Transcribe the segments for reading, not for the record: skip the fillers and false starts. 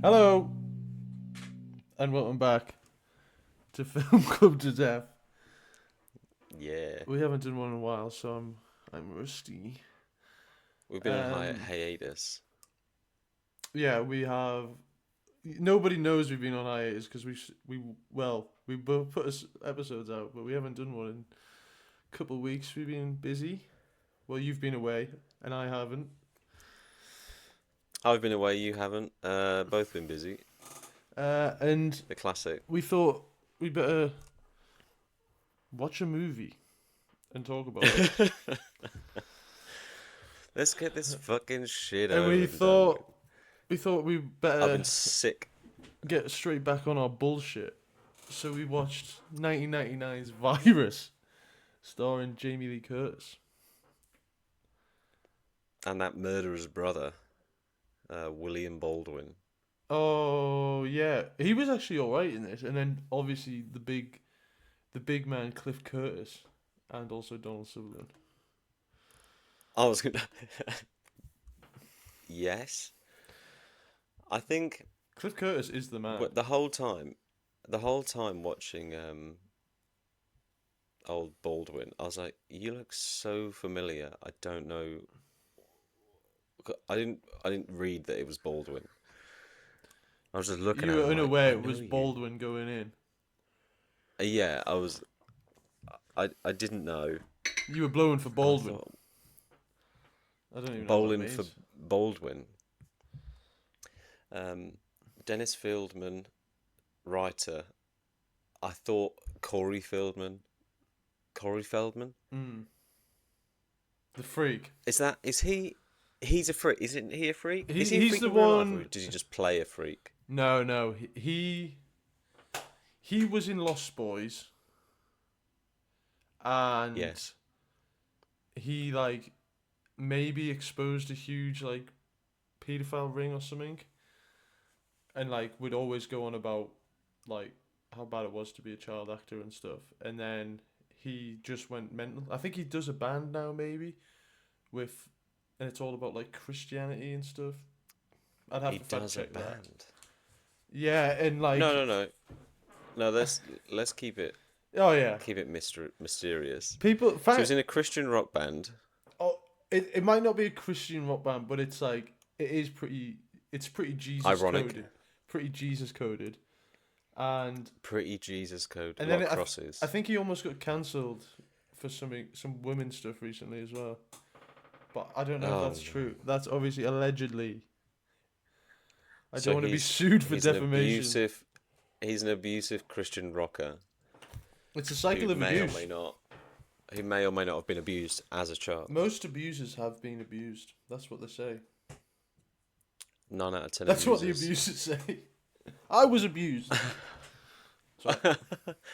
Hello, and welcome back to Film Club to Death. Yeah, We haven't done one in a while, so I'm rusty. we've been on Um, hiatus. yeah, we have. Nobody knows we've been on hiatus because we both put episodes out, but we haven't done one in a couple of weeks. We've been busy. Well, you've been away, and I haven't. I've been away, you haven't. Both been busy. And The classic. we thought we better watch a movie and talk about it. Let's get this fucking shit And over and done with. we thought we I've better been sick. get straight back on our bullshit. So we watched 1999's Virus, starring Jamie Lee Curtis. And that murderer's brother, William Baldwin. Oh yeah, he was actually all right in this, and then obviously the big man Cliff Curtis, and also Donald Sutherland. I was gonna. Yes. I think Cliff Curtis is the man. the whole time watching old Baldwin, I was like, you look so familiar. I don't know. I didn't read that it was Baldwin. I was just looking You at were him like, unaware I it know was you. Baldwin going in. Yeah, I was. I didn't know, You were blowing for and I Baldwin. thought I don't even know what that bowling for means. Baldwin. Um, Dennis Fieldman, writer. I thought Corey Feldman. Corey Feldman. Mm. The freak. Is he? He's a freak. Isn't he a freak? Is he a He's freak the in real life, or one. does he just play a freak? No, he was in Lost Boys, and Yes. he like maybe exposed a huge like pedophile ring or something, and like would always go on about like how bad it was to be a child actor and stuff, and then he just went mental. I think he does a band now maybe with, and it's all about like Christianity and stuff. I'd have He to fact does a check that. band. Yeah, and No, like no, no, no. Let's oh yeah, keep it mysterious. people So fact he's in a Christian rock band. oh it might not be a Christian rock band, but it's like it is pretty. It's pretty Jesus Ironic. coded, pretty Jesus coded, and Pretty Jesus code. A and lot then of I crosses. think he almost got cancelled for some women stuff recently as well. But I don't know if Oh that's no. true. That's obviously allegedly. I don't So want to be he's sued for he's an defamation. abusive he's an abusive Christian rocker It's a who cycle of abuse. may or may not have been abused as a child. Most abusers have been abused. That's what they say. 9 out of 10 That's what the abusers. abusers say. I was abused. So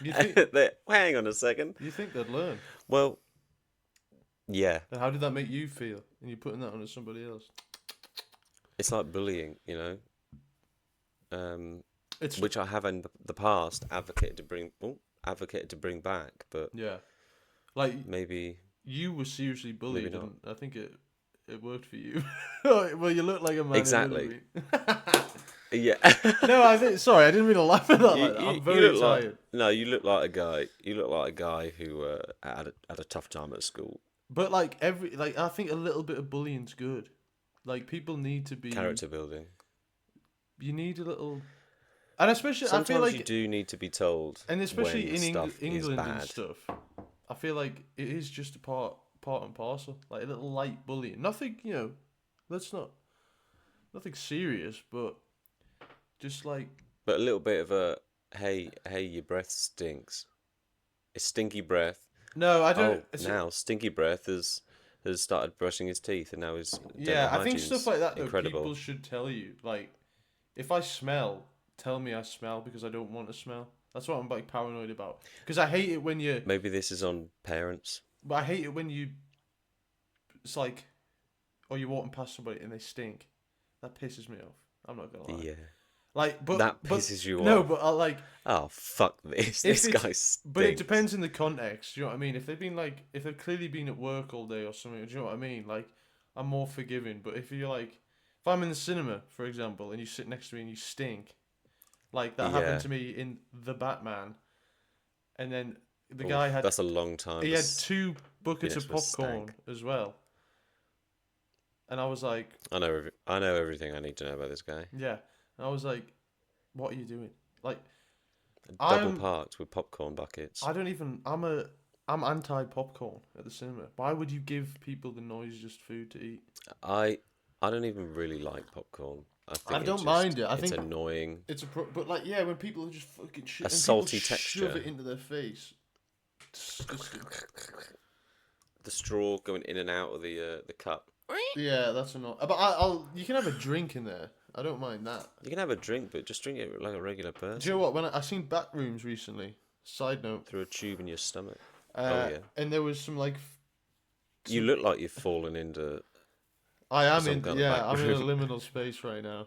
you think Hang on a second. you think they'd learn? Well, yeah, And how did that make you feel? And you're putting that onto somebody else. it's like bullying, you know. It's Which I have in the past advocated to bring back, but yeah, like maybe you were seriously maybe bullied, not. and I think it worked for you. Well, you look like a man Exactly. in Italy. Yeah. No, I think. Sorry, I didn't mean to laugh at that you, like that. you I'm you very look like tired. no, you look like a guy. You look like a guy who had a tough time at school. But like I think a little bit of bullying's good. Like people need to be. Character building. You need a little, and especially I feel Sometimes you like, do need to be told and especially when in stuff is England and bad. stuff. I feel like it is just a part and parcel. Like a little light bullying. Nothing, Let's not nothing serious, but just like But a little bit of a hey, your breath stinks. It's stinky breath. no, I don't. Oh, now stinky breath has started brushing his teeth, and now his dental Yeah, I think stuff hygiene's like that though. People incredible. should tell you. Like, if I smell, tell me I smell because I don't want to smell. That's what I'm like paranoid about. Because I hate it when you. Maybe this is on parents. But I hate it when you. It's like, or you're walking past somebody and they stink. That pisses me off. I'm not gonna lie. Yeah, Like, that but pisses you no, off. but I like Oh fuck this! if This it's. guy But it stinks. depends in the context. You know what I mean? If they've been like, if they've clearly been at work all day or something, do you know what I mean? Like, I'm more forgiving. But if you're like, if I'm in the cinema, for example, and you sit next to me and you stink, like that happened Yeah. to me in The Batman, and then the Oof, guy had that's a long time he to had two be buckets next of to a stank. popcorn as well, and I was like, I know everything I need to know about this guy. yeah, and I was like, what are you doing? Like, Double I'm parked with popcorn buckets. I don't even I'm anti popcorn at the cinema. Why would you give people the noisiest food to eat? I I don't even really like popcorn. I I think don't mind it. I it's think annoying. but like yeah, when people are just fucking shit A and people salty shove texture. it into their face, disgusting. The straw going in and out of the cup. Yeah, that's annoying. But I'll you can have a drink in there. I don't mind that. You can have a drink, but just drink it like a regular Do you know person what? When I seen Backrooms recently, side note, through a tube in your stomach. Oh yeah. and there was some like You look like you've fallen into I am some in kind of yeah back I'm in a room. liminal space right now,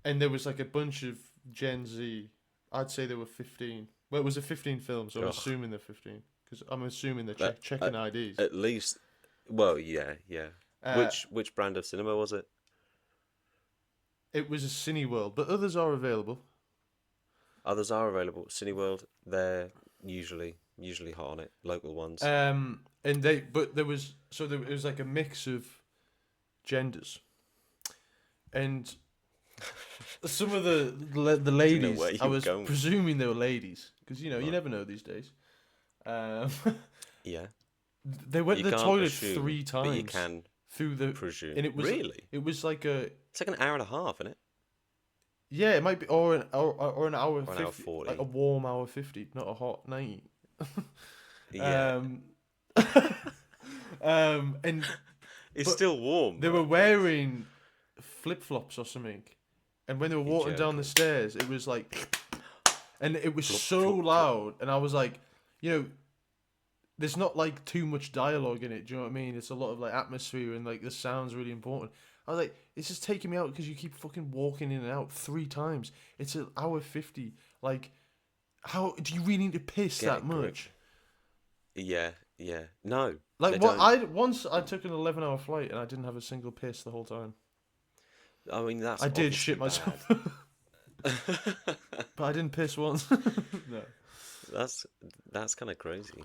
and there was like a bunch of Gen Z. I'd say there were 15. Well, it was a 15 film, so I'm Ugh. assuming they're 15 because I'm assuming they're That, checking IDs. at least, well, yeah, yeah. Uh, Which brand of cinema was it? it was a Cineworld, but others are available. Others are available. Cineworld, they're usually hot on it. Local ones. And there was it was like a mix of genders, and some of the Didn't know ladies, where you I were was going. presuming they were ladies because you Right. never know these days. Um, Yeah. they went You to the can't toilet assume, 3 but you times can through the, presume. and Really? it was like a It's like an hour and a half, isn't it? yeah, it might be or an hour Or an hour 50, 40. like a warm hour 50, not a hot 90. Yeah. Um, and It's but still warm. they were though. wearing flip flops or something, and when they were You're walking down the joking. stairs, it was like, and it was Flop, so flop, flop. loud, and I was like, you know, there's not like too much dialogue in it. Do you know what I mean? It's a lot of like atmosphere and like the sound's really important. I was like, it's just taking me out because you keep fucking walking in and out 3 times. It's an hour 50. Like, how do you really need to piss Get that a grip. much? Yeah, yeah. No, Like they what? don't. Once I took an 11-hour flight and I didn't have a single piss the whole time. I mean, that's I did obviously shit myself, bad. but I didn't piss once. No. That's kind of crazy.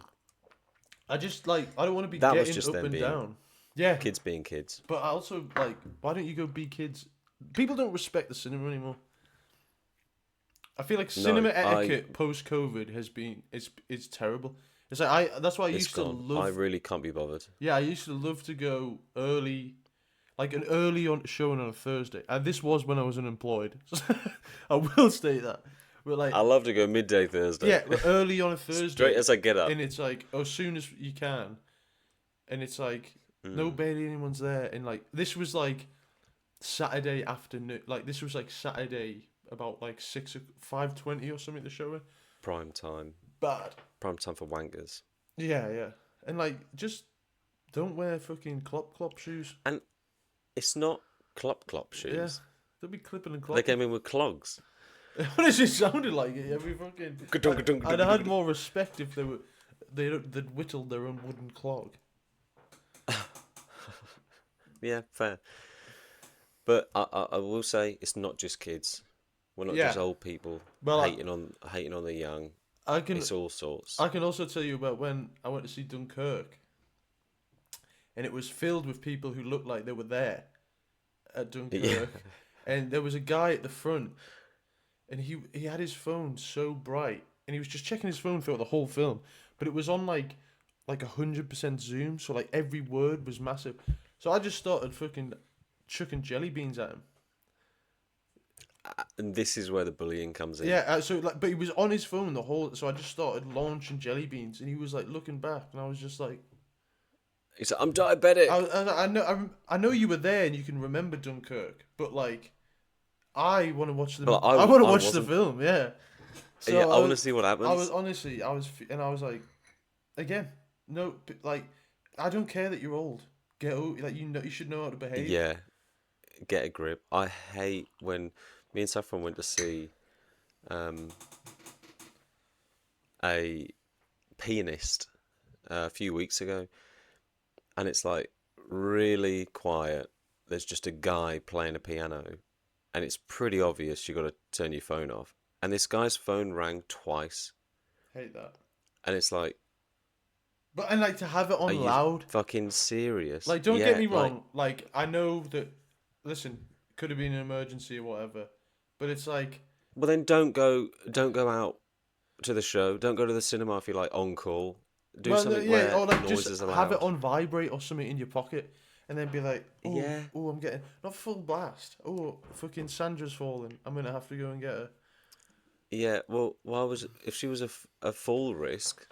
I just like I don't want to be That was getting just up them and being down. Yeah, kids being kids. but I also like why don't you go be kids? People don't respect the cinema anymore. I feel like No, cinema etiquette post COVID has been it's terrible. It's like that's why I It's used to gone. love I really can't be bothered. yeah, I used to love to go early, like an early on showing on a Thursday. And this was when I was unemployed. I will state that. But like I love to go midday Thursday. yeah, but early on a Thursday. Straight as I get up. And it's like as soon as you can, and it's like no Mm, barely anyone's there, and like this was like Saturday afternoon, like this was like Saturday about like 5:20 or something. The show prime time. bad. Prime time for wankers. Yeah, yeah, and like just don't wear fucking clop shoes. And it's not clop Yeah, shoes. don't be clipping and They clopping. came in with clogs. Honestly, it sounded like it. Every fucking. Ga-dunk, ga-dunk, I'd ga-dunk, had ga-dunk. more respect if they'd whittled their own wooden clog. Yeah, fair. But I will say it's not just kids. We're not Yeah. just old people Well, hating on the young. I can It's all sorts. I can also tell you about when I went to see Dunkirk, and it was filled with people who looked like they were there at Dunkirk, Yeah. and there was a guy at the front, and he had his phone so bright, and he was just checking his phone throughout the whole film, but it was on like 100% zoom, so like every word was massive. So I just started fucking chucking jelly beans at him. And this is where the bullying comes in. Yeah, so like, but he was on his phone the whole. So I just started launching jelly beans, and he was like looking back, and I was just like, He's like, I'm diabetic. I know you were there, and you can remember Dunkirk, but like, I want to watch the. Well, I want to I watch the wasn't- film. Yeah. So Yeah, I want to was- see what happens. I was honestly, and I was like, again, no, but, like, I don't care that you're old. Get over, like you should know how to behave. Yeah, get a grip. I hate when me and Saffron went to see a pianist a few weeks ago, and it's like really quiet, there's just a guy playing a piano, and it's pretty obvious you got to turn your phone off. And this guy's phone rang twice, Hate that. and it's like, But and like to have it are on you loud. fucking serious? Like, don't get Yeah, me like, wrong. Like, I know that. Listen, could have been an emergency or whatever, but it's like, well then don't go out to the show. Don't go to the cinema if you're like on call. Do well, something yeah, where or like noise just is have it allowed. on vibrate or something in your pocket, and then be like, oh, Yeah, oh, I'm getting not full blast. Oh, fucking Sandra's falling. I'm gonna have to go and get her. yeah. Well, why was if she was a full risk?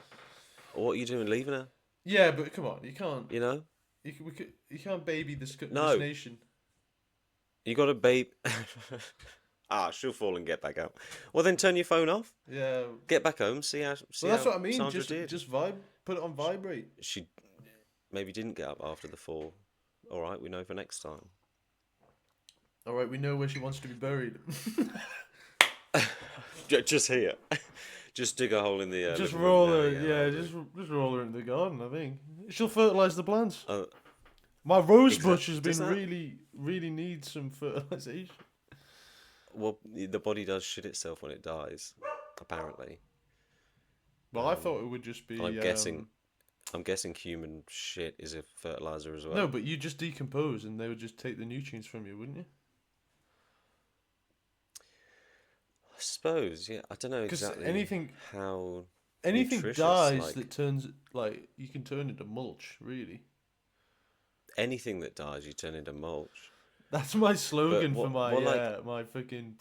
What are you doing leaving her? Yeah, but come on, you can't. You know? You can't baby this No, nation. you got to babe. Ah, she'll fall and get back out. Well, then turn your phone off. Yeah. Get back home. See Well, that's how what I mean. Sandra did. Just put it on vibrate. She maybe didn't get up after the fall. All right, we know for next time. All right, we know where she wants to be buried. Just here. Just dig a hole in the. Just living roll room her, now, yeah, that'll do. just roll her in the garden. I think she'll fertilize the plants. Uh, My rose exact- bush has does been that- really needs some fertilization. well, the body does shit itself when it dies, apparently. Well, I thought it would just be. I'm guessing human shit is a fertilizer as well. No, but you just decompose, and they would just take the nutrients from you, wouldn't you? I suppose, yeah. I don't know 'Cause exactly anything how dies like that turns like you can turn into mulch. Really, anything that dies, you turn into mulch. that's my slogan for what, my fucking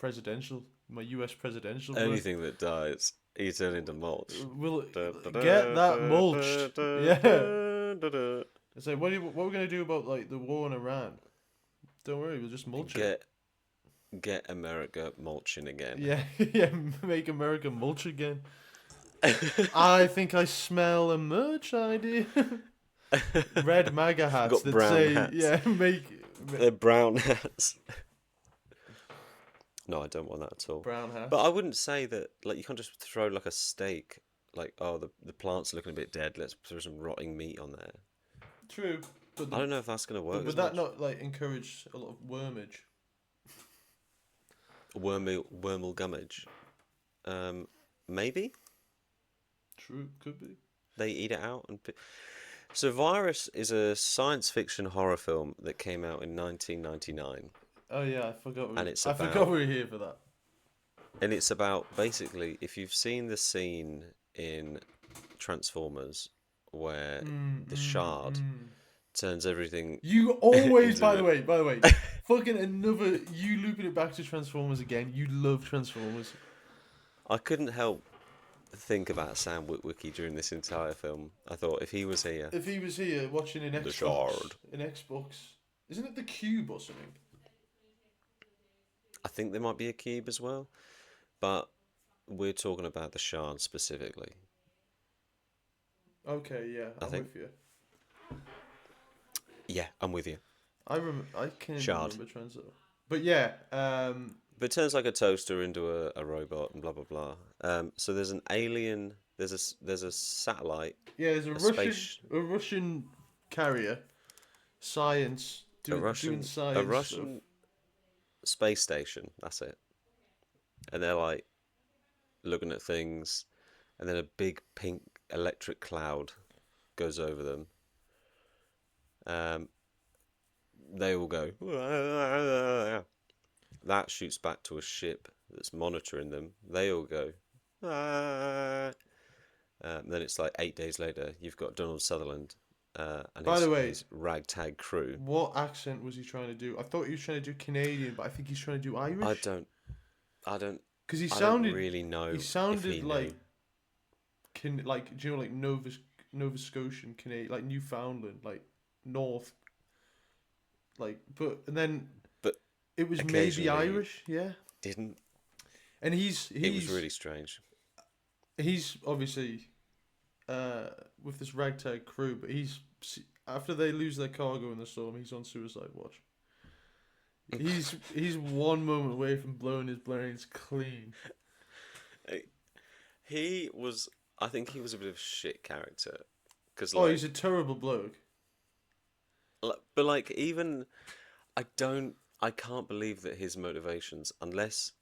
my U.S. presidential. Run. Anything that dies, you turn into mulch. We'll get that mulched. Yeah. It's like, what are we gonna do about like the war in Iran? Don't worry, we'll just mulch it. Get America mulching again. Yeah, yeah, make America mulch again. I think I smell a merch idea. Red MAGA hats Got that brown say, hats. yeah, They're brown hats. No, I don't want that at all. brown hats. But I wouldn't say that, like, you can't just throw like a steak, like, oh, the plant's looking a bit dead, let's throw some rotting meat on there. True, but I don't know if that's going to work. would as that much. not like encourage a lot of wormage? Wormel gummage. Maybe True, could be. they eat it out and. So Virus is a science fiction horror film that came out in 1999, Oh yeah, I forgot. And it's I forgot about- we were here for that. and it's about basically if you've seen the scene in Transformers where the Shard turns everything. You always, Into by it. the way, fucking another. You looping it back to Transformers again. You love Transformers. I couldn't help think about Sam Witwicky during this entire film. I thought if he was here, If he was here watching an Xbox, Shard. isn't it the Cube or something? I think there might be a cube as well, but we're talking about the Shard specifically. Okay, yeah, I'm think- with you. Yeah, I'm with you. I can't Shard. remember Transformers. But yeah, But it turns like a toaster into a robot and blah blah blah. So there's an alien. There's a satellite. yeah, there's space- a Russian carrier, science, doing science. a stuff. Russian space station. That's it. And they're like looking at things, and then a big pink electric cloud goes over them. They all go. That shoots back to a ship that's monitoring them. They all go. Then it's like 8 days later. You've got Donald Sutherland and By the way, his ragtag crew. What accent was he trying to do? I thought he was trying to do Canadian, but I think he's trying to do Irish. I don't Because he I sounded don't really know. he if sounded he like knew. like do you know like Nova Scotian Canadian, like Newfoundland, like North, like and then But it was maybe occasionally- Irish, yeah. Didn't. And he's It was really strange. he's obviously with this ragtag crew, but he's after they lose their cargo in the storm, he's on suicide watch. He's one moment away from blowing his brains clean. He was. I think he was a bit of a shit character. Cause Oh, he's a terrible bloke. but like even I can't believe that his motivations, unless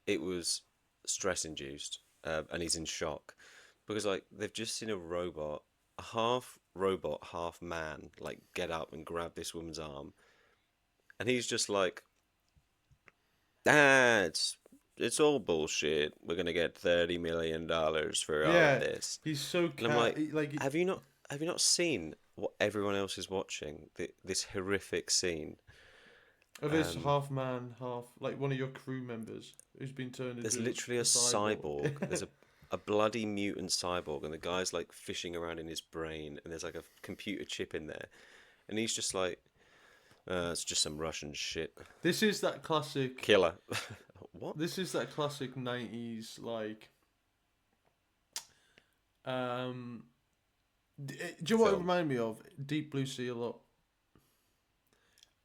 it was stress induced, and he's in shock, because like they've just seen a robot, a half robot, half man, like get up and grab this woman's arm, and he's just like, ah, it's all bullshit. We're gonna get $30 million for all of Yeah, this, he's so and I'm like, like have you not seen what everyone else is watching? This horrific scene. of this Um, half man, half like one of your crew members who's been turned there's into literally a a cyborg. cyborg. There's a bloody mutant cyborg, and the guy's like fishing around in his brain, and there's like a computer chip in there, and he's just like, it's just some Russian shit. This is that classic. Killer. What? This is that classic '90s like. Um, do you know what it Film. reminded me of? Deep Blue Sea a lot,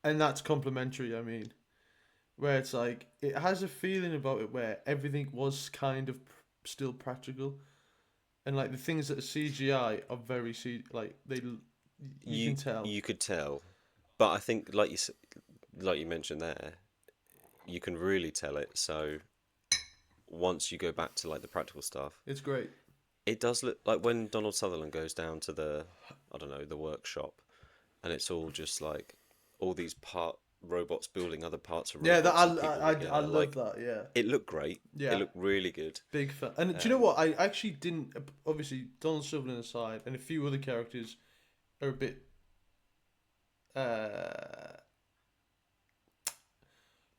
and that's complimentary. I mean, where it's like it has a feeling about it where everything was kind of still practical, and like the things that are CGI are very like you can tell. You could tell, but I think like you mentioned there, you can really tell it. So once you go back to like the practical stuff, It's great. it does look like when Donald Sutherland goes down to the, I don't know, the workshop, and it's all just like all these robots building other parts of Yeah, that robots and people I together. love Like that. Yeah, it looked great. It yeah, looked really good. big fan. And do you know Um, what? I actually didn't. Obviously, Donald Sutherland aside, and a few other characters are a bit uh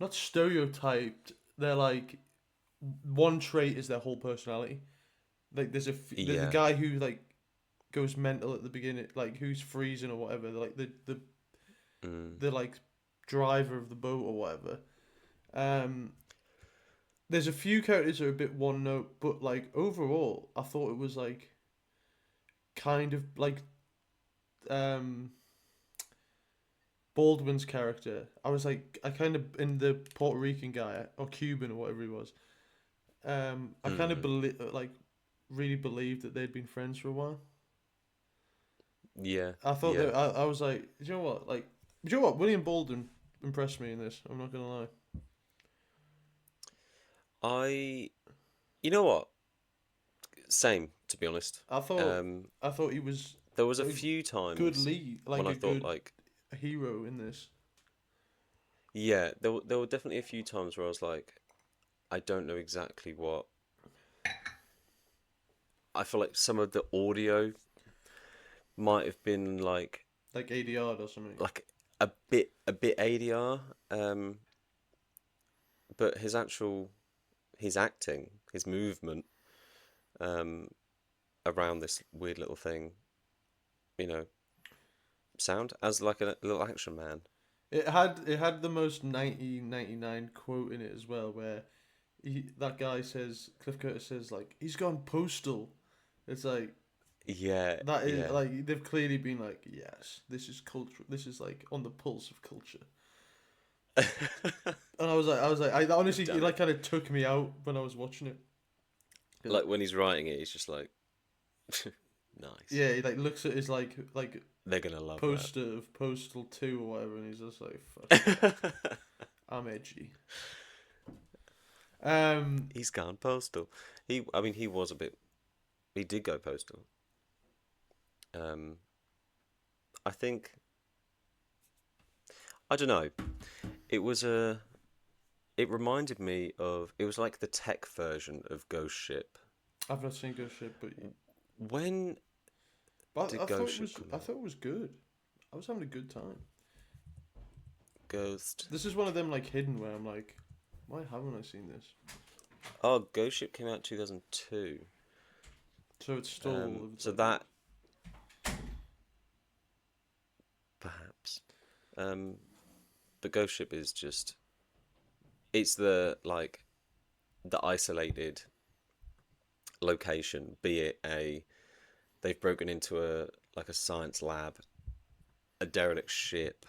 not stereotyped. They're like one trait is their whole personality. Like there's a yeah. guy who like goes mental at the beginning, like who's freezing or whatever. Like Mm, the like driver of the boat or whatever. Um, there's a few characters that are a bit one note, but like overall, I thought it was like kind of like um Baldwin's character. I was like I kind of in the Puerto Rican guy or Cuban or whatever he was. I kind of mm, like really believed that they'd been friends for a while. yeah. I thought Yeah. that I was like, do you know what? Like, do you know what? William Baldwin impressed me in this. I'm not gonna lie. I. You know what? Same, to be honest. I thought Um, I thought he was there was a a few good times lead, when like I a thought good like, hero in this. yeah, there were definitely a few times where I was like, I don't know exactly what. I feel like some of the audio might have been Like ADR or something. like a bit ADR, but his acting, his movement, um, around this weird little thing, you know, sound as like a little action man. It had the most 1999 quote in it as well, where that guy says Cliff Curtis says like he's gone postal. It's like Yeah, that is yeah. like they've clearly been like yes, this is culture. This is like on the pulse of culture. And I honestly it Damn like it. kind of took me out when I was watching it. 'Cause, Like when he's writing it, he's just like, nice. yeah, he like looks at his like They're gonna love poster of Postal 2 or whatever, and he's just like, "Fuck it, that. I'm edgy." Um, He's gone postal. I mean, he was a bit. He did go postal. Um, I think. I don't know. It was a. It reminded me of. It was like the tech version of Ghost Ship. I've not seen Ghost Ship, When but did Ghost Ship come I out? thought it was good. I was having a good time. Ghost. This is one of them like hidden where I'm like, why haven't I seen this? Oh, Ghost Ship came out 2002. So it's still So that perhaps. But Ghost Ship is just. It's the like the isolated location, be it they've broken into a science lab, a derelict ship,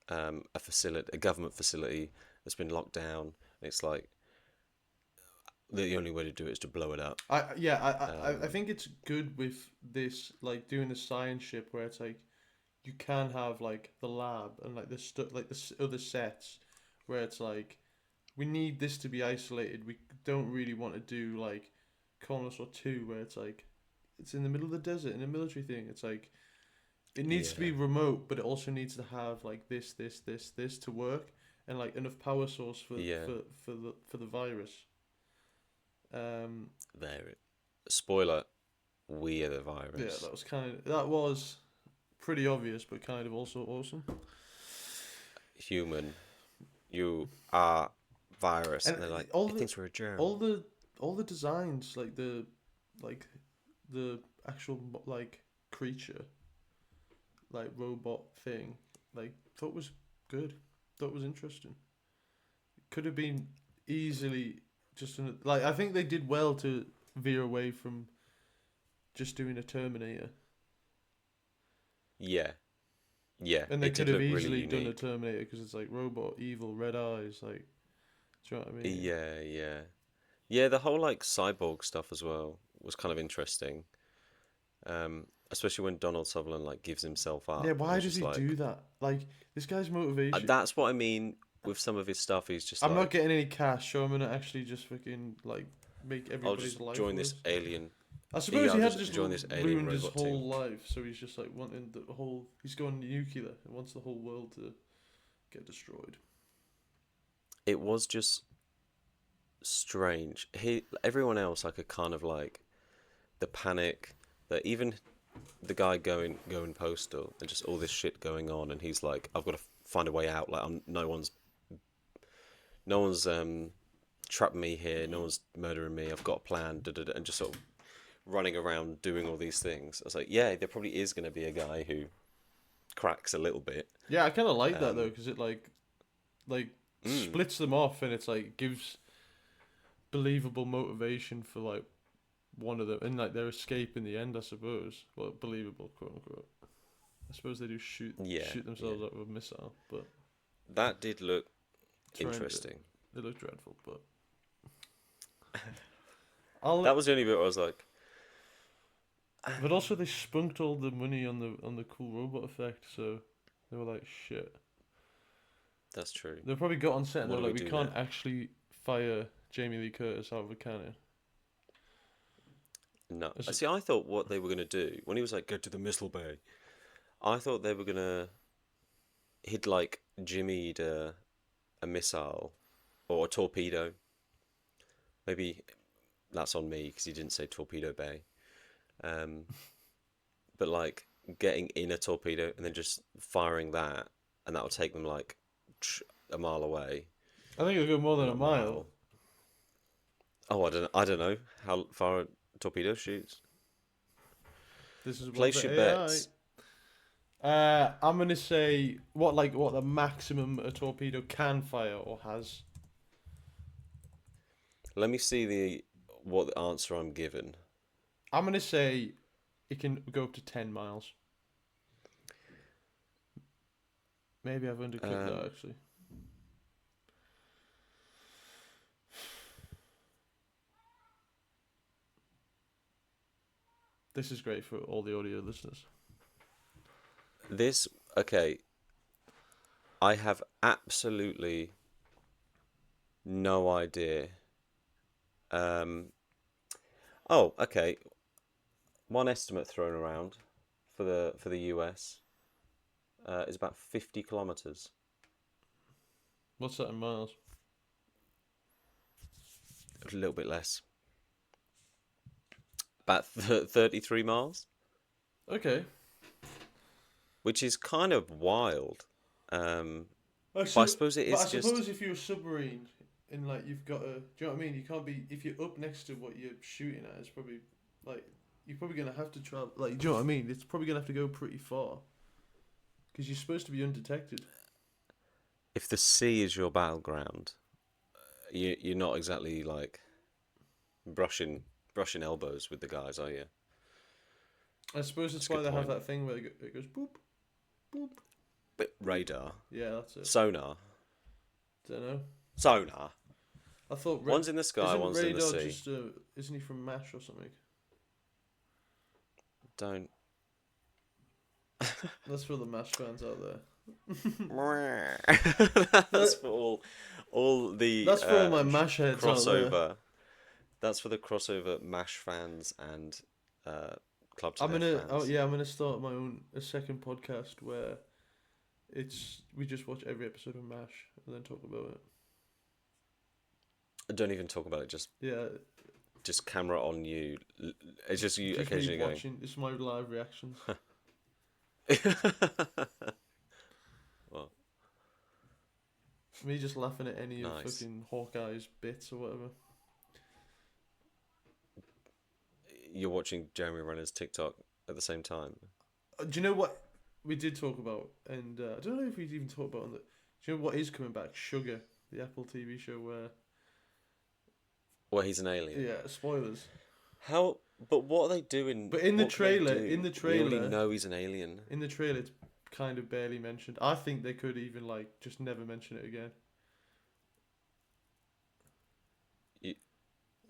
a government facility that's been locked down. And it's like the only way to do it is to blow it up. I think it's good with this like doing the science ship where it's like you can have like the lab and like the stuff like other sets where it's like we need this to be isolated. We don't really want to do like Colossus 2 where it's like it's in the middle of the desert in a military thing. It's like it needs to Yeah. be remote, but it also needs to have like this to work and like enough power source Yeah. for the virus. Um, There. Spoiler: we are the yeah, virus. that was pretty obvious, but kind of also awesome. Human, you are virus. And And they're like, all it the thinks we're a germ. all the all the designs, like the actual like creature, like robot thing, like thought was good. Thought was interesting. Could have been easily just like I think they did well to veer away from just doing a Terminator, Yeah. Yeah. and they It could did have look really easily done a unique. Terminator because it's like robot, evil, red eyes, like do you know what I mean? Yeah. Yeah. Yeah. The whole like cyborg stuff as well was kind of interesting. Especially when Donald Sutherland like gives himself Yeah, up, and why it's does just he do like that? Like this guy's motivation. that's what I mean with some of his stuff. He's just I'm not like, getting any cash, so I'm gonna actually just fucking like make I'll everybody's just life join this worse. alien. I Yeah, suppose he I'll had just just join this alien ruined his robot team. whole life, so he's just like wanting the whole. He's going nuclear and wants the whole world to get destroyed. It was just strange. Everyone else, like a kind of like the panic that even the guy going postal and just all this shit going on, and he's like, I've got to find a way out. Like, no one's trapped me here. No one's murdering me. I've got a plan. Da, da, da, and just sort of running around doing all these things. I was like, yeah, there probably is going to be a guy who cracks a little bit. Yeah, I kind of like that though, Um, because it like mm, splits them off, and it's like gives believable motivation for like one of them, and like their escape in the end, I suppose. Well, believable, quote unquote. I suppose they do yeah, shoot yeah. themselves up with a missile, but That did look it's horrendous. interesting. It looks dreadful, but I'll. That was the only bit where I was like, But also they spunked all the money on the cool robot effect, so they were like, shit. that's true. They probably got on set and they What were do we like, we do can't now? actually fire Jamie Lee Curtis out of a cannon. No. Is it- See, I thought what they were going to do when he was like, go to the missile bay, I thought they were going to, he'd like jimmied a missile or a torpedo. Maybe that's on me because he didn't say torpedo bay. Um, but like getting in a torpedo and then just firing that, and that will take them like a mile away. I think it'll go more Well, than a not a mile. mile. Oh, I don't know how far a torpedo shoots. This is one Place for your AI. bets. I'm gonna say what the maximum a torpedo can fire or has. Let me see the what the answer I'm given. I'm gonna say it can go up to 10 miles. Maybe I've undercooked that Um, actually. This is great for all the audio listeners. this okay. I have absolutely no idea. Um, oh, okay. One estimate thrown around for the US is about 50 kilometers. What's that in miles? A little bit less. About 33 miles, Okay. which is kind of wild. Um, I but I su- suppose it but is I just suppose if you're a submarine and like you've got a, do you know what I mean? You can't be if you're up next to what you're shooting at. It's probably like you're probably gonna have to travel. Like, do you know what I mean? It's probably gonna have to go pretty far because you're supposed to be undetected. if the sea is your battleground, you're not exactly like brushing elbows with the guys, are you? I suppose that's That's a why good they have point. that thing where it goes boop boop But boop. radar, Yeah, that's it. sonar, Don't know. sonar. I thought One's in the sky, isn't one's in the radar sea. just isn't he from Mash or something? Don't. That's for the MASH fans out there. That's That, for all the that's for all my MASH heads out there. crossover. That's for the crossover MASH fans and uh, Club to I'm Death gonna, oh fans. yeah, I'm gonna start my own a second podcast where we just watch every episode of MASH and then talk about it. Don't even talk about it. Yeah, Just camera on you. It's just you just me occasionally going. watching. It's my live reactions. Well, Me just laughing at any of nice. fucking Hawkeye's bits or whatever. You're watching Jeremy Renner's TikTok at the same time. Do you know what we did talk about? And I don't know if we'd even talked about on the. Do you know what is coming back? Sugar, the Apple TV show where. Well, he's an alien. Yeah, spoilers. How? But what are they doing? But in the What can they trailer, do? in the We already trailer, know he's an alien. in the trailer, it's kind of barely mentioned. I think they could even like just never mention it again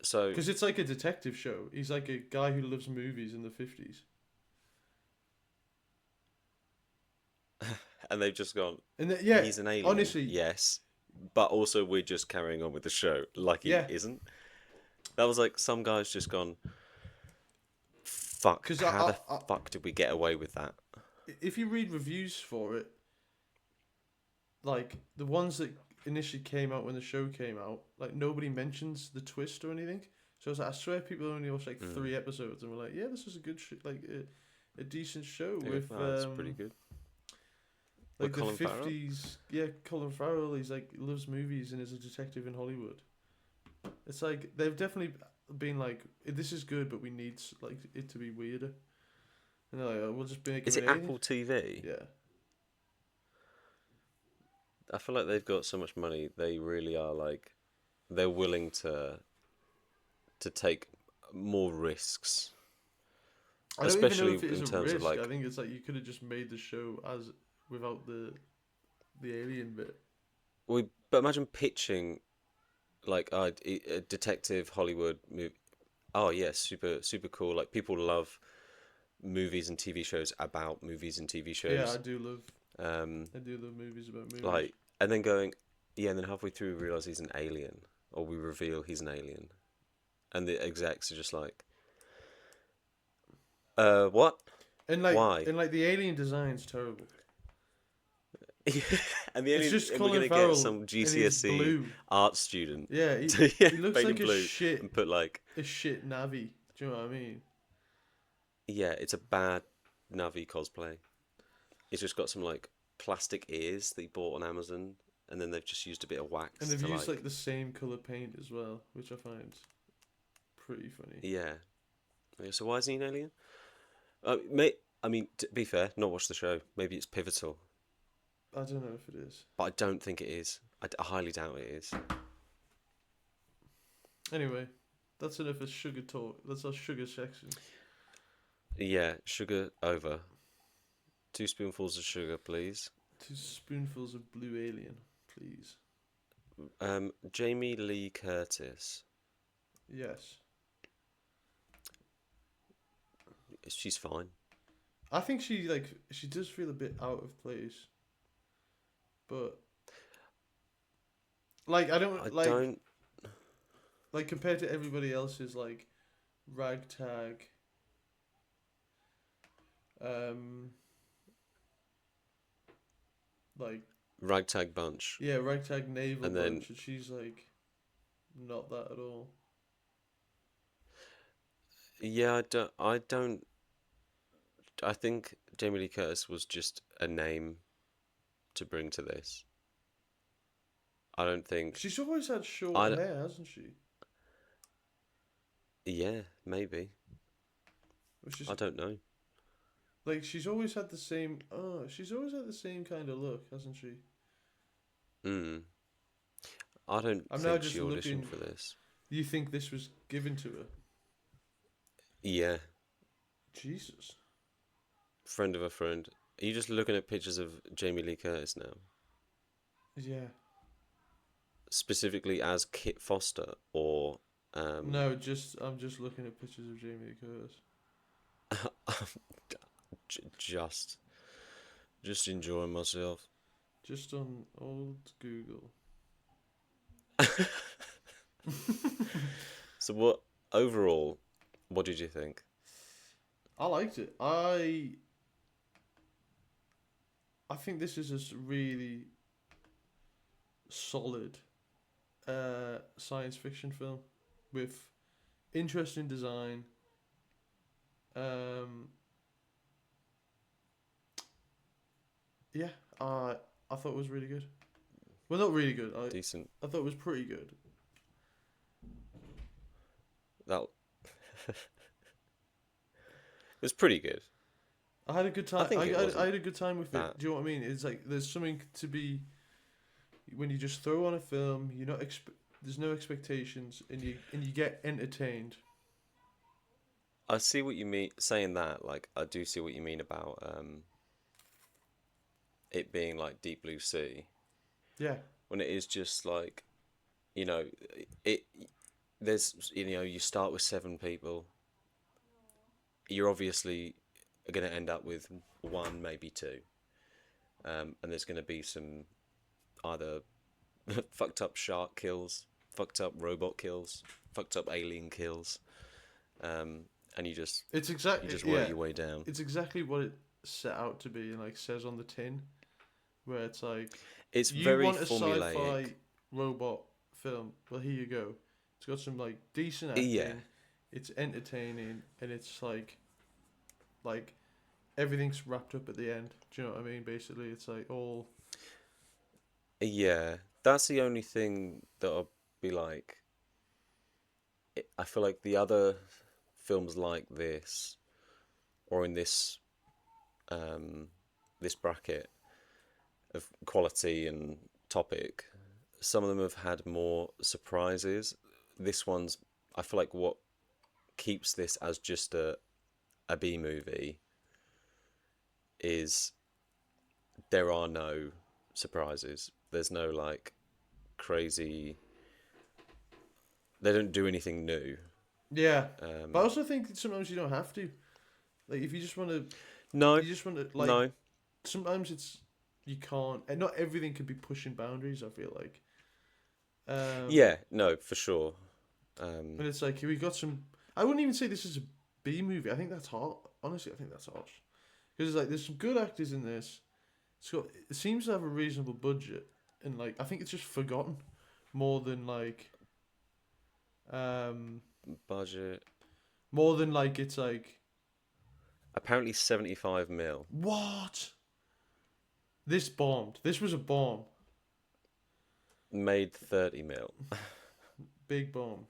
So, because it's like a detective show. He's like a guy who loves movies in the 50s. and they've just gone. And yeah, He's an alien. honestly, Yes, but also we're just carrying on with the show like he yeah, isn't. That was like some guys just gone. Fuck. because How the fuck did we get away with that? if you read reviews for it, like the ones that initially came out when the show came out, like nobody mentions the twist or anything. So I was like, I swear people only watched like 3 episodes and were like, yeah, this was a good like a decent show Yeah, with that's pretty good. like With the Colin Farrell? 50s. Yeah, Colin Farrell. He's like loves movies and is a detective in Hollywood. It's like they've definitely been like, this is good, but we need like it to be weirder. And they're like, oh, we'll just make Is him it an alien. Apple TV? Yeah. I feel like they've got so much money. They really are like, they're willing to take more risks, I don't even know especially if it is in a terms risk. of like. I think it's like you could have just made the show as without the alien bit. But imagine pitching like a detective Hollywood movie. Oh yeah, super cool. Like people love movies and TV shows about movies and TV Yeah, shows. I do love Um, movies about movies. like and then going, yeah, and then halfway through we realize he's an alien, or we reveal he's an alien, and the execs are just like, what? and like Why? and like the alien design's terrible. And the It's alien, just and we're Colin gonna Farrell get some and he's GCSE blue. art student Yeah, to he looks paint like him a blue shit and put like, Navi. Do you know what I mean? yeah, it's a bad Navi cosplay. It's just got some like plastic ears that he bought on Amazon, and then they've just used a bit of wax. And they've to used like the same color paint as well, which I find pretty funny. yeah. Yeah, so why is he an alien? I mean, to be fair, not watch the show. Maybe it's pivotal, I don't know if it is. but I don't think it is. I highly doubt it is. Anyway, that's enough of sugar talk. That's our sugar section. Yeah, sugar over. 2 spoonfuls of sugar, please. 2 spoonfuls of blue alien, please. Jamie Lee Curtis. Yes. She's fine. I think she does feel a bit out of place. But like I don't like compared to everybody else's like ragtag like Ragtag Bunch. yeah, ragtag naval And then- bunch, and she's like not that at all. Yeah, I think Jamie Lee Curtis was just a name to bring to this. I don't think. She's always had short I don't- hair, hasn't she? Yeah, maybe. Which is I don't know. like she's always had the same. Oh, she's always had the same kind of look, hasn't she? I don't I'm now think just she auditioned looking- for this. You think this was given to her? Yeah, Jesus. friend of a friend. Are you just looking at pictures of Jamie Lee Curtis now? Yeah. Specifically as Kit Foster or No, I'm just looking at pictures of Jamie Lee Curtis. just Just enjoying myself. Just on old Google. So what overall, what did you think? I liked it. I think this is a really solid science fiction film with interesting design. Um, yeah, I thought it was really good. Well, not really good. Decent. I thought it was pretty good. That it was pretty good. I had a good I time. think it I wasn't had a good time with it. that. Do you know what I mean? It's like there's something to be when you just throw on a film. You're not there's no expectations, and you get entertained. I see what you mean saying that. Like, I do see what you mean about it being like Deep Blue Sea Yeah, when it is just like, you know, it. There's, you start with 7 people. You're obviously going to end up with one, maybe two, and there's going to be some either fucked up shark kills, fucked up robot kills, fucked up alien kills, and you just it's you exactly just work yeah, your way down. it's exactly what it set out to be, and like says on the tin, where it's like It's you very want a formulaic. sci-fi robot film. Well, here you go. It's got some like decent Yeah, acting. It's entertaining, and it's like everything's wrapped up at the end. Do you know what I mean? Basically, it's like all yeah. That's the only thing that I'll be like. I feel like the other films like this, or in um, this bracket of quality and topic, some of them have had more surprises. This one's, I feel like what keeps this as just a B movie is there are no surprises. There's no like crazy. They don't do anything new. yeah. But I Um, also think that sometimes you don't have to. Like if you just want to, no, you just want to like. no, Sometimes it's you can't, and not everything can be pushing boundaries. I feel like. yeah, no, for sure. Um, And it's like we got some. I wouldn't even say this is a B movie. I think that's hot. Honestly, I think that's harsh. Because like there's some good actors in this. It seems to have a reasonable budget, and like I think it's just forgotten more than um budget more than like it's like apparently 75 mil, what this bombed. This was a bomb, made 30 mil. big bomb.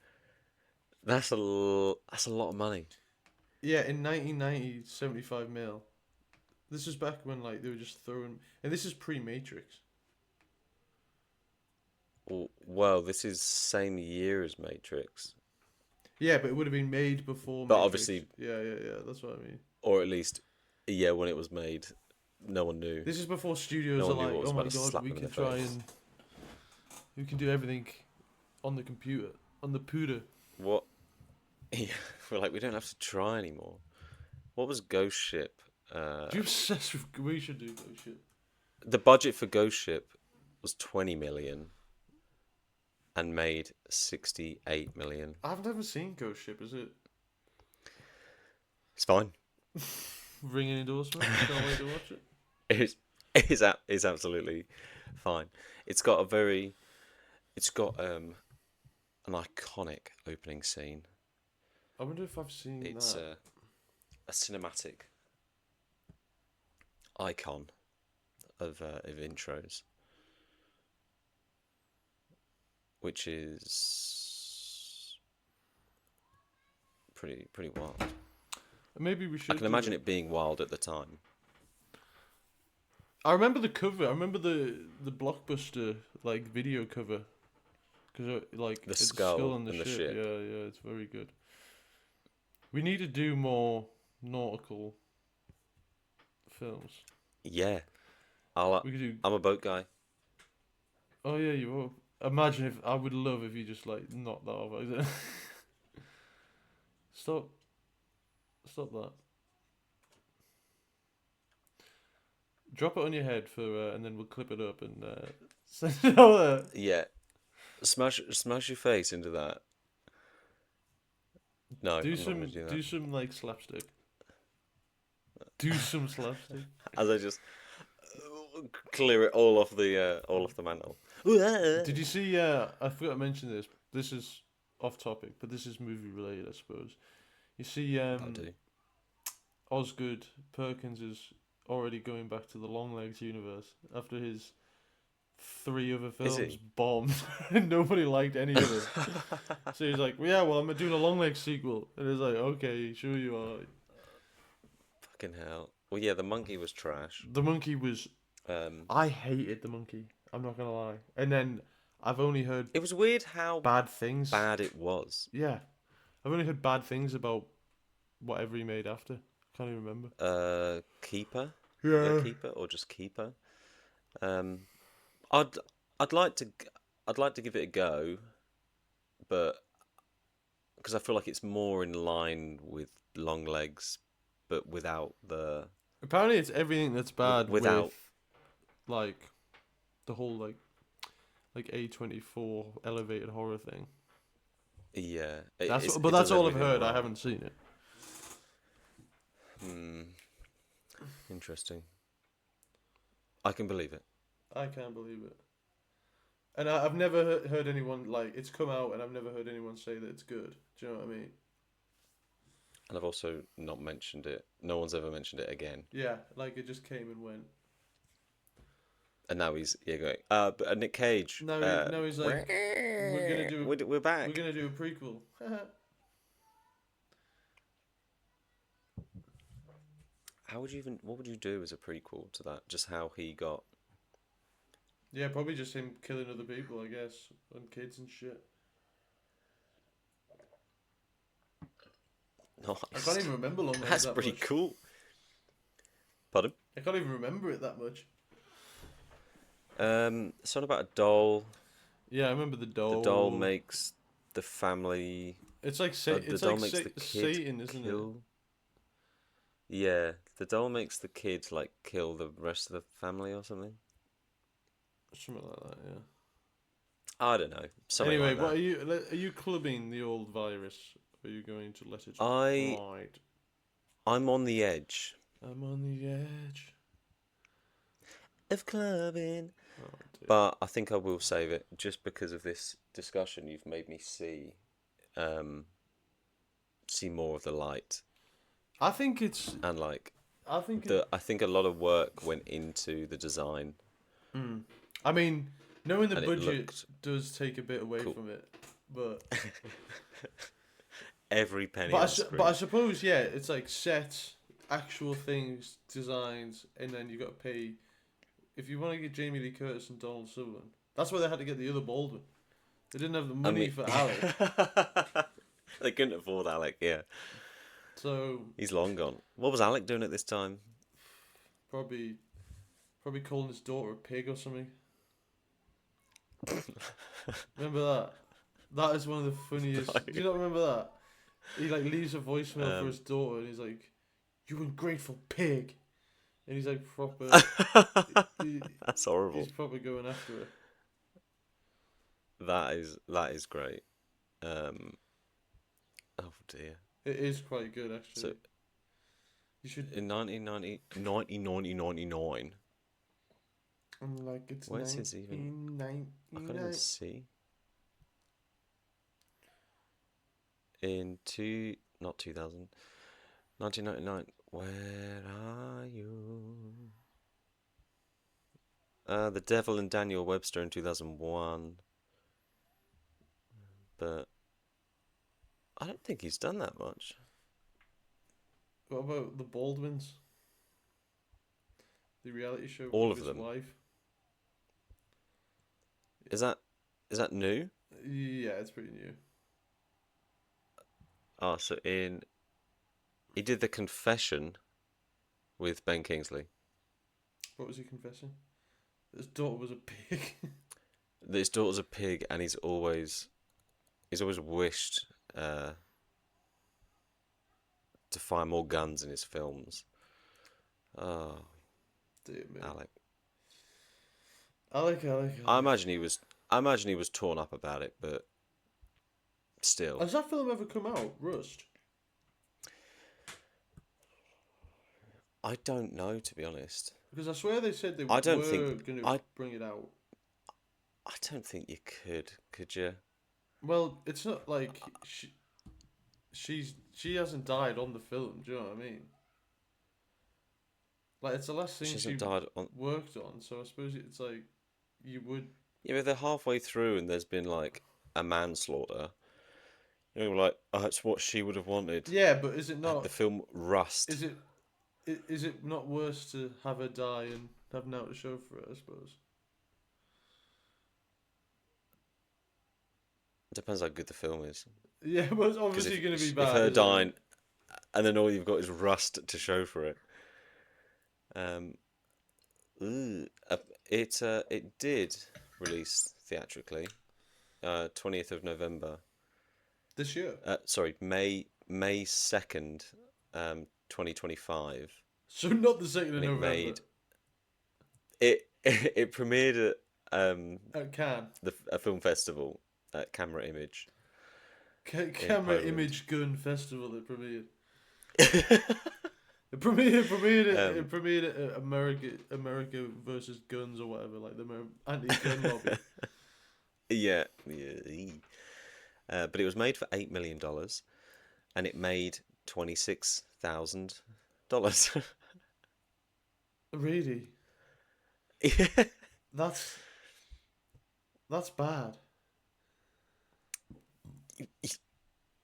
That's a lot of money. Yeah, in 1990, 75 mil. This is back when like they were just throwing, and this is pre-Matrix. Well, this is same year as Matrix, Yeah, but it would have been made before but Matrix. obviously, Yeah, yeah, yeah. That's what I mean. or at least, yeah, when it was made, no one knew. This is before No studios are one knew like, what was oh my about to god, slap we them in can the try face. and we can do everything on the computer, on the pooter. What? Yeah, we're like, we don't have to try anymore. What was Ghost Ship? Uh, Do you obsessed with? We should do those shit. the budget for Ghost Ship was 20 million and made 68 million. I've never seen Ghost Ship. Is it It's fine. ringing endorsement? Can't wait to watch it. It's absolutely fine. It's got a very, it's got an iconic opening scene. I wonder if I've seen It's that. a cinematic icon of intros, which is pretty wild. Maybe we I should can do imagine it. it being wild at the time. I remember the cover. I remember the blockbuster like video cover because like The it's a skull skull on the and the ship. ship. Yeah, yeah, it's very good. We need to do more nautical films. Yeah, I'll. We could do. I'm a boat guy. Oh yeah, you will. Imagine if I would love if you just like knocked that off. Stop. Stop that. Drop it on your head for, and then we'll clip it up and send it out there. Yeah, smash your face into that. No, I'm not going to do that. Do some like slapstick. Do some slapstick. As I just clear it all off the mantle. Did you see? I forgot to mention this. This is off topic, but this is movie related, I suppose. You see, I do. Osgood Perkins is already going back to the Longlegs universe after his 3 other Is films he? bombed and nobody liked any of it. So he's like, well, yeah, well, I'm doing a Longlegs sequel, and it's like, okay, sure you are. Fucking hell. Well, yeah, the monkey was trash. The monkey was. Um, I hated the monkey. I'm not gonna lie. And then I've only heard it was weird how bad things. bad it was. Yeah, I've only heard bad things about whatever he made after. Can't even remember. Keeper. Yeah. Keeper or just Keeper. I'd I'd like to give it a go, but because I feel like it's more in line with Longlegs, but without the Apparently, it's everything that's bad without with like the whole like A24 elevated horror thing. yeah. But that's all I've heard. I haven't seen it. Interesting. I can believe it. I can't believe it. And I've never heard anyone like it's come out, and I've never heard anyone say that it's good. Do you know what I mean? And I've also not mentioned it. No one's ever mentioned it again. Yeah, like it just came and went. And now he's going. But Nick Cage. No, he's like, we're gonna do. We're back. We're gonna do a prequel. How would you even? What would you do as a prequel to that? Just how he got. Yeah, probably just him killing other people, I guess, and kids and shit. Nice. I can't even remember Long Legs That's that pretty much. cool. Pardon? I can't even remember it that much. Something about a doll. Yeah, I remember the doll. The doll makes the family. It's like The it's doll like makes the kid Satan, isn't kill. Yeah, the doll makes the kid like kill the rest of the family or something. it? Something like that, yeah. I don't know. Something Anyway, like what that. are you clubbing the old virus? Or are you going to let it I- ride? I'm on the edge I'm on the edge. of clubbing. Oh, dear. But I think I will save it just because of this discussion. You've made me see more of the light, I think it's. and like I think. I think a lot of work went into the design. I mean, knowing the And it budget looked does take a bit away cool. from it, but Every penny but on I screen. but I suppose yeah, it's like sets, actual things, designs, and then you got to pay. If you want to get Jamie Lee Curtis and Donald Sutherland, that's why they had to get the other Baldwin. They didn't have the money for Alec, They couldn't afford Alec. Yeah, so he's long gone. What was Alec doing at this time? probably calling his daughter a pig or something. Remember that? That is one of the funniest. No. Do you not remember that? He like leaves a voicemail for Um. his daughter, and he's like, "You ungrateful pig," and he's like proper. he- That's horrible. he's probably going after her. That is great. Oh dear. It is quite good actually. So You should. in 1999, I'm like it's Why is this even- I can't even 1999. see. Not 2000, 1999. Where are you? The Devil and Daniel Webster in 2001. But I don't think he's done that much. What about the Baldwins? The reality show. All with of his them. Wife. Is that new? Yeah, it's pretty new. Oh, so he did The Confession with Ben Kingsley. What was he confessing? His daughter was a pig. His daughter's a pig, and he's always wished to find more guns in his films. Oh, Dear me. Alec. Alec. I imagine he was. I imagine he was torn up about it, but still, Has that film ever come out? Rust. I don't know, to be honest. Because I swear they said they I don't were think going to I. bring it out. I don't think you could. Could you? Well, it's not like she hasn't died on the film. Do you know what I mean? Like it's the last She thing hasn't she died on. worked on, so I suppose it's like you would. Yeah, but they're halfway through, and there's been like a manslaughter. You know, like that's what she would have wanted. Yeah, but is it The not? film Rust. Is it? Is it not worse to have her die and have now to show for it? I suppose. Depends how good the film is. Yeah, well, it's Because obviously going to be if bad. her Isn't dying, it? and then all you've got is Rust to show for it. Um, it did release theatrically, 20th of November. This year. Sorry, May 2nd, 2025. So not the 2nd of And it November. made it premiered At Cannes. at a film festival at Camera Image. Camera Poland. Image Gun Festival. It premiered. It premiered at America versus Guns or whatever, like the anti-gun lobby. Yeah. But it was made for $8 million, and it made $26,000. Really? Yeah. That's bad.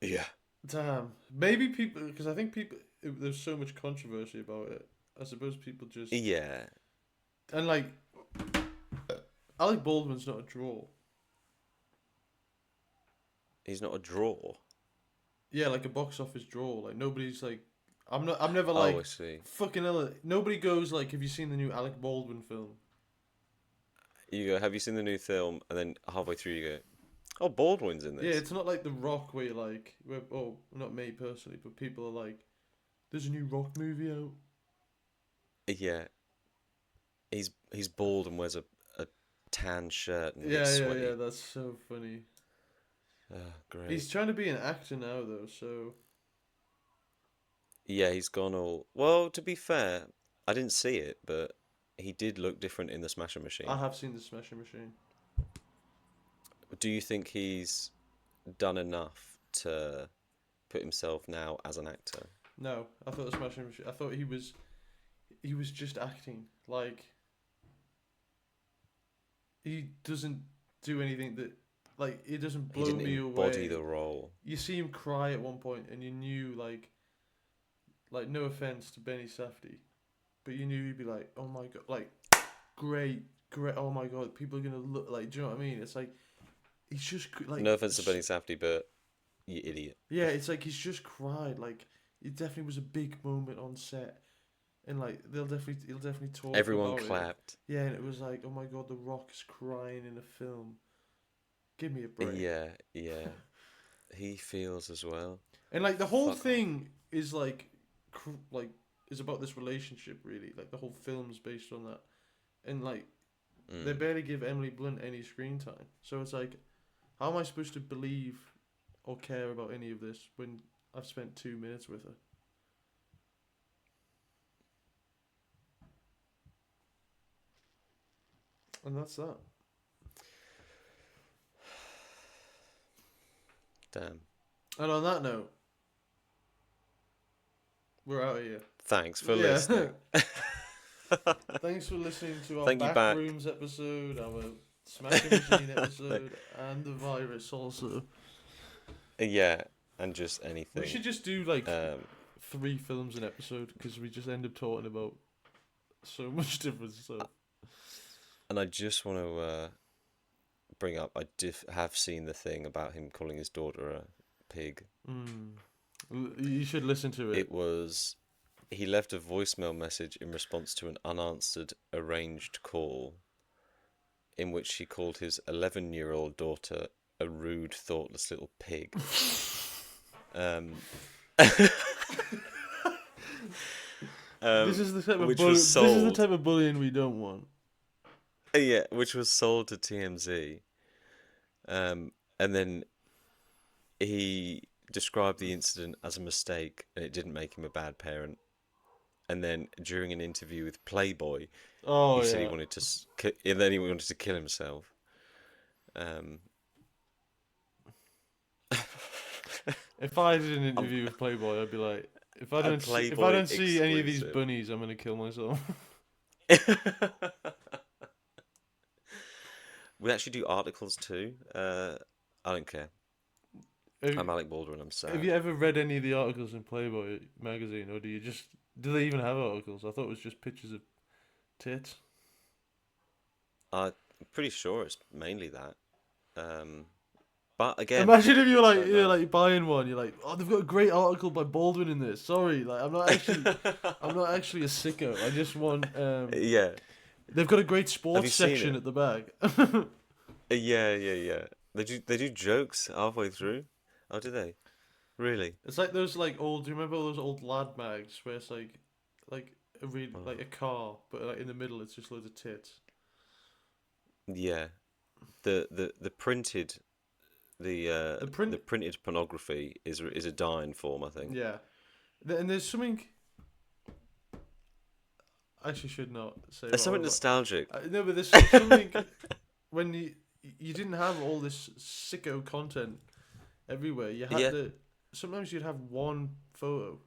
Yeah. Damn. Maybe people, because I think there's so much controversy about it. I suppose people just Yeah. and like Alec Baldwin's not a draw. He's not a draw. Yeah, like a box office draw. Like nobody's like, I'm never Oh, like I see. fucking hell. Nobody goes like, have you seen the new Alec Baldwin film? You go, have you seen the new film? And then halfway through you go, oh, Baldwin's in Yeah, this. it's not like The Rock where you're like, oh, not me personally, but people are like, there's a new Rock movie out. Yeah. He's bald and wears a tan shirt and Yeah, gets sweaty. yeah, that's so funny. Great. He's trying to be an actor now though, so Yeah, he's gone all. Well, to be fair, I didn't see it, but he did look different in the Smasher Machine. I have seen the Smasher Machine. Do you think he's done enough to put himself now as an actor? No, I thought the Smasher Machine. I thought he was just acting. Like he doesn't do anything that like it doesn't He blow didn't me embody away. the role. You see him cry at one point, and you knew like no offense to Benny Safdie, but you knew he'd be like, oh my god, like great, oh my god, people are gonna look like. Do you know what I mean? It's like he's just like. No offense to Benny Safdie, but you idiot. Yeah, it's like he's just cried. Like it definitely was a big moment on set, and like he'll definitely talk. Everyone about clapped. It. Yeah, and it was like, oh my god, The Rock is crying in a film. Give me a break. Yeah. He feels as well. And like the whole Fuck thing is like is about this relationship really. Like the whole film's based on that, and like they barely give Emily Blunt any screen time. So it's like, how am I supposed to believe or care about any of this when I've spent 2 minutes with her? And that's that. Damn. And on that note, we're out of here. Thanks for listening. Thanks for listening to our Thank you back. Backrooms episode, our Smashing Machine episode, and the virus also. Yeah, and just anything. We should just do like 3 Um, films an episode because we just end up talking about so much different stuff. and I just want to bring up, I have seen the thing about him calling his daughter a pig. You should listen to it. It was, he left a voicemail message in response to an unanswered arranged call in which he called his 11-year-old daughter a rude, thoughtless little pig. This is the type of which was This is the sold. type of bullying we don't want. Yeah, which was sold to TMZ. And then he described the incident as a mistake, and it didn't make him a bad parent. And then during an interview with Playboy, Oh he said he yeah. wanted to, and then he wanted to kill himself. Um, If I did an um, interview with Playboy, I'd be like, a if I Playboy don't see any of these exclusive. bunnies, I'm gonna kill myself. We actually do articles too. I don't care. have, I'm Alec Baldwin. I'm have sad. you ever read any of the articles in Playboy magazine, or do they even have articles? I thought it was just pictures of tits. I'm pretty sure it's mainly that. Um, but again, Imagine if don't you're know. like buying one, you're like, oh, they've got a great article by Baldwin in this. Sorry, like I'm not actually a sicko. I just want Yeah. they've got a great Have you sports seen section it? at the back. Yeah. They do jokes halfway through. Oh, do they? Really? It's like those like old. Do you remember all those old lad mags where it's like like Oh, a car, but like in the middle it's just loads of tits. yeah. The printed The print, the printed pornography is a dying form, I think. yeah. And there's something I actually should not say There's what I something was about. nostalgic. No, but there's something when you didn't have all this sicko content everywhere. You had Yeah. to sometimes you'd have one photo,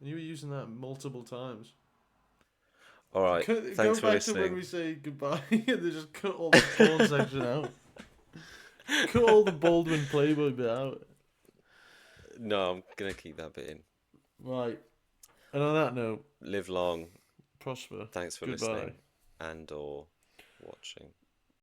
and you were using that multiple times. All right. Go Thanks for back to when listening. we say goodbye, and they just cut all the porn section out. Cut all the Baldwin Playboy bit out. No, I'm gonna keep that bit in. Right. And on that note, Live long. prosper. Thanks for Goodbye. listening and or watching.